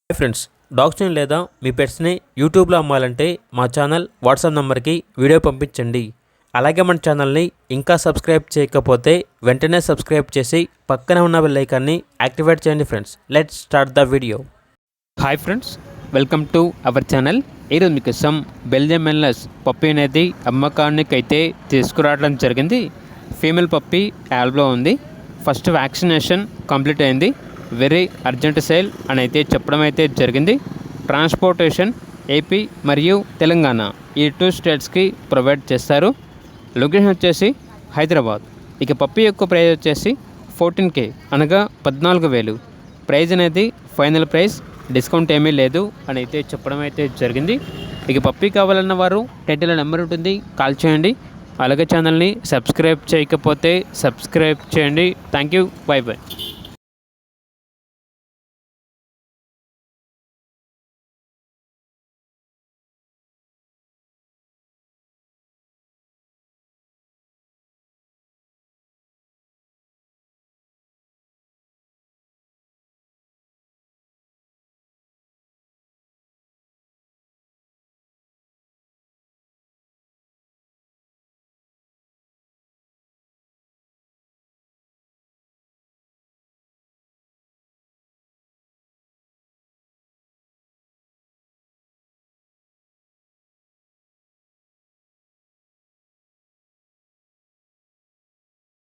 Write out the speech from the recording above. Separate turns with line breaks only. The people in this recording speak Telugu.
హాయ్ ఫ్రెండ్స్, డాగ్స్ని లేదా మీ పెట్స్ని యూట్యూబ్లో అమ్మాలంటే మా ఛానల్ వాట్సాప్ నెంబర్కి వీడియో పంపించండి. అలాగే మన ఛానల్ని ఇంకా సబ్స్క్రైబ్ చేయకపోతే వెంటనే సబ్స్క్రైబ్ చేసి పక్కనే ఉన్న బెల్ ఐకాన్ని యాక్టివేట్ చేయండి. Friends, let's start the video. Hi friends, welcome to our channel. ఈరోజు మీకోసం బెల్జియం మెన్లెస్ పప్పీ అనేది అమ్మకానికి అయితే తీసుకురావడం జరిగింది. ఫీమేల్ పప్పీ యాల్బ్లో ఉంది. ఫస్ట్ వ్యాక్సినేషన్ కంప్లీట్ అయింది. వెరీ అర్జెంట్ సేల్ అని అయితే చెప్పడం అయితే జరిగింది. ట్రాన్స్పోర్టేషన్ ఏపీ మరియు తెలంగాణ ఈ 2 స్టేట్స్కి ప్రొవైడ్ చేస్తారు. లొకేషన్ వచ్చేసి హైదరాబాద్. ఇక పప్పీ యొక్క ప్రైస్ వచ్చేసి 14K అనగా 14,000. ప్రైజ్ అనేది ఫైనల్ ప్రైస్, డిస్కౌంట్ ఏమీ లేదు అని అయితే చెప్పడం అయితే జరిగింది. ఇక పప్పీ కావాలన్న వారు టైటిల్ నెంబర్ ఉంటుంది, కాల్ చేయండి. అలాగే ఛానల్ని సబ్స్క్రైబ్ చేయకపోతే సబ్స్క్రైబ్ చేయండి. Thank you, by by.